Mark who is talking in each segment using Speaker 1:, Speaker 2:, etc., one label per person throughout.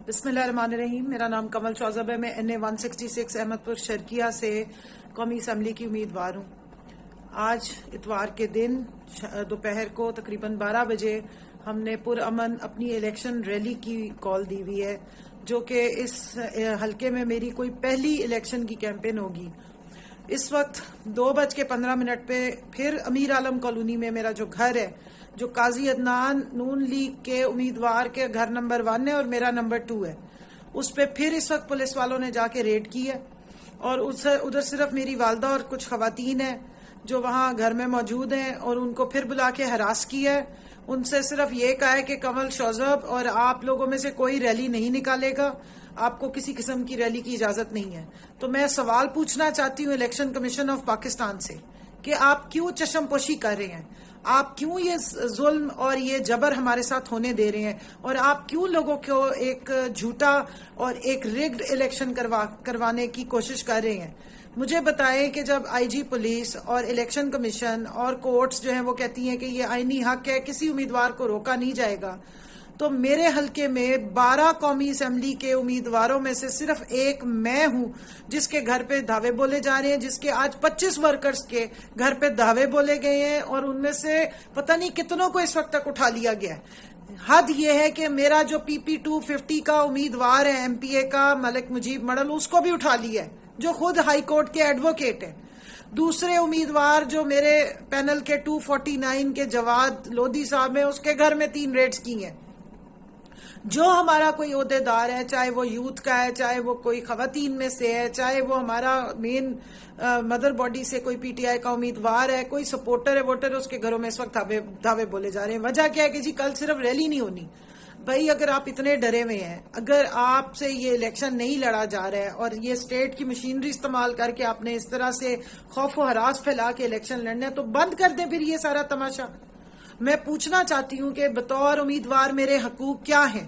Speaker 1: بسم اللہ الرحمن الرحیم. میرا نام کمل شوذب ہے. میں NA 166 احمد پور شرکیہ سے قومی اسمبلی کی امیدوار ہوں. آج اتوار کے دن دوپہر کو تقریباً 12 بجے ہم نے پرامن اپنی الیکشن ریلی کی کال دی ہوئی ہے، جو کہ اس حلقے میں میری کوئی پہلی الیکشن کی کیمپین ہوگی. اس وقت 2:15 پہ پھر امیر عالم کالونی میں میرا جو گھر ہے، جو قاضی عدنان نون لیگ کے امیدوار کے گھر نمبر 1 ہے اور میرا نمبر 2 ہے، اس پہ پھر اس وقت پولیس والوں نے جا کے ریڈ کی ہے. اور ادھر صرف میری والدہ اور کچھ خواتین ہیں جو وہاں گھر میں موجود ہیں، اور ان کو پھر بلا کے ہراس کیا ہے. ان سے صرف یہ کہا ہے کہ کمل شوذب اور آپ لوگوں میں سے کوئی ریلی نہیں نکالے گا، آپ کو کسی قسم کی ریلی کی اجازت نہیں ہے. تو میں سوال پوچھنا چاہتی ہوں الیکشن کمیشن آف پاکستان سے کہ آپ کیوں چشم پوشی کر رہے ہیں، آپ کیوں یہ ظلم اور یہ جبر ہمارے ساتھ ہونے دے رہے ہیں، اور آپ کیوں لوگوں کو ایک جھوٹا اور ایک ریگڈ الیکشن کروانے کی کوشش کر رہے ہیں. مجھے بتائیں کہ جب IG پولیس اور الیکشن کمیشن اور کورٹس جو ہیں وہ کہتی ہیں کہ یہ آئینی حق ہے، کسی امیدوار کو روکا نہیں جائے گا، تو میرے حلقے میں 12 قومی اسمبلی کے امیدواروں میں سے صرف ایک میں ہوں جس کے گھر پہ دعوے بولے جا رہے ہیں، جس کے آج 25 ورکرز کے گھر پہ دعوے بولے گئے ہیں، اور ان میں سے پتہ نہیں کتنوں کو اس وقت تک اٹھا لیا گیا ہے. حد یہ ہے کہ میرا جو PP 250 کا امیدوار ہے MPA کا ملک مجیب مڈل، اس کو بھی اٹھا لیا ہے، جو خود ہائی کورٹ کے ایڈوکیٹ ہیں. دوسرے امیدوار جو میرے پینل کے 249 کے جواد لودھی صاحب ہیں، اس کے گھر میں 3 ریڈز کی ہیں. جو ہمارا کوئی عہدیدار ہے، چاہے وہ یوتھ کا ہے، چاہے وہ کوئی خواتین میں سے ہے، چاہے وہ ہمارا مین مدر باڈی سے کوئی PTI کا امیدوار ہے، کوئی سپورٹر ہے، ووٹر ہے، اس کے گھروں میں اس وقت دعوے بولے جا رہے ہیں. وجہ کیا ہے کہ جی کل صرف ریلی نہیں ہونی. بھائی اگر آپ اتنے ڈرے ہوئے ہیں، اگر آپ سے یہ الیکشن نہیں لڑا جا رہا ہے اور یہ اسٹیٹ کی مشینری استعمال کر کے آپ نے اس طرح سے خوف و ہراس پھیلا کے الیکشن لڑنا ہے، تو بند کر دیں پھر یہ سارا تماشا. میں پوچھنا چاہتی ہوں کہ بطور امیدوار میرے حقوق کیا ہیں.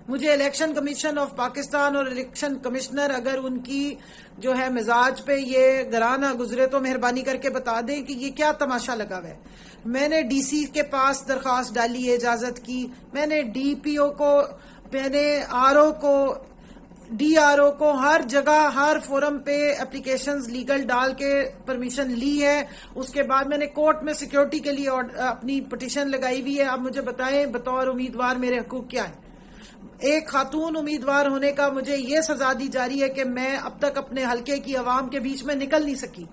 Speaker 1: مجھے الیکشن کمیشن آف پاکستان اور الیکشن کمشنر اگر ان کی جو ہے مزاج پہ یہ گرانہ گزرے تو مہربانی کر کے بتا دیں کہ یہ کیا تماشا لگا ہوا ہے. میں نے DC کے پاس درخواست ڈالی ہے اجازت کی، میں نے DPO کو، میں نے RO کو، DRO کو، ہر جگہ ہر فورم پہ اپلیکیشنز لیگل ڈال کے پرمیشن لی ہے. اس کے بعد میں نے کورٹ میں سیکیورٹی کے لیے اپنی پٹیشن لگائی ہوئی ہے. اب مجھے بتائیں بطور امیدوار میرے حقوق کیا ہیں. ایک خاتون امیدوار ہونے کا مجھے یہ سزا دی جا رہی ہے کہ میں اب تک اپنے حلقے کی عوام کے بیچ میں نکل نہیں سکی.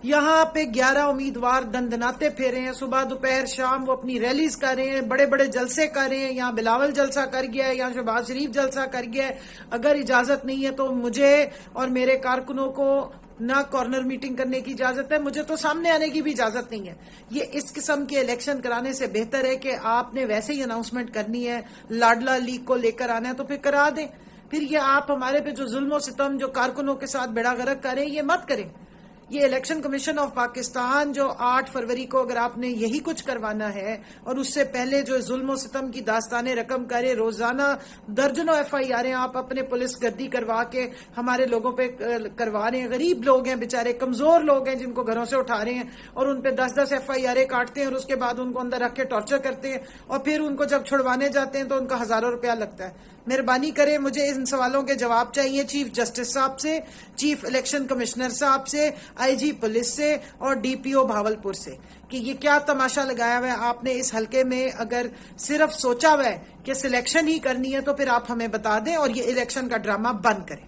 Speaker 1: یہاں پہ 11 امیدوار دندناتے پھیرے ہیں، صبح دوپہر شام وہ اپنی ریلیز کر رہے ہیں، بڑے بڑے جلسے کر رہے ہیں. یہاں بلاول جلسہ کر گیا ہے، یہاں شہباز شریف جلسہ کر گیا ہے. اگر اجازت نہیں ہے تو مجھے اور میرے کارکنوں کو نہ کارنر میٹنگ کرنے کی اجازت ہے، مجھے تو سامنے آنے کی بھی اجازت نہیں ہے. یہ اس قسم کے الیکشن کرانے سے بہتر ہے کہ آپ نے ویسے ہی اناؤنسمنٹ کرنی ہے، لاڈلا لیگ کو لے کر آنا ہے تو پھر کرا دیں. پھر یہ آپ ہمارے پہ جو ظلم و ستم جو کارکنوں کے ساتھ بیڑا غرق کریں، یہ مت کریں. یہ الیکشن کمیشن آف پاکستان جو 8 فروری کو اگر آپ نے یہی کچھ کروانا ہے اور اس سے پہلے جو ظلم و ستم کی داستانیں رقم کرے، روزانہ درجنوں FIR آپ اپنے پولیس گردی کروا کے ہمارے لوگوں پہ کروا رہے ہیں. غریب لوگ ہیں بیچارے، کمزور لوگ ہیں جن کو گھروں سے اٹھا رہے ہیں اور ان پہ 10 FIR کاٹتے ہیں اور اس کے بعد ان کو اندر رکھ کے ٹارچر کرتے ہیں، اور پھر ان کو جب چھڑوانے جاتے ہیں تو ان کا ہزاروں روپیہ لگتا ہے. مہربانی کریں، مجھے ان سوالوں کے جواب چاہیے چیف جسٹس صاحب سے، چیف الیکشن کمشنر صاحب سے، IG پولیس سے اور DPO بھاولپور سے، کہ یہ کیا تماشا لگایا ہوا ہے آپ نے اس حلقے میں. اگر صرف سوچا ہوا ہے کہ سلیکشن ہی کرنی ہے تو پھر آپ ہمیں بتا دیں اور یہ الیکشن کا ڈرامہ بند کریں.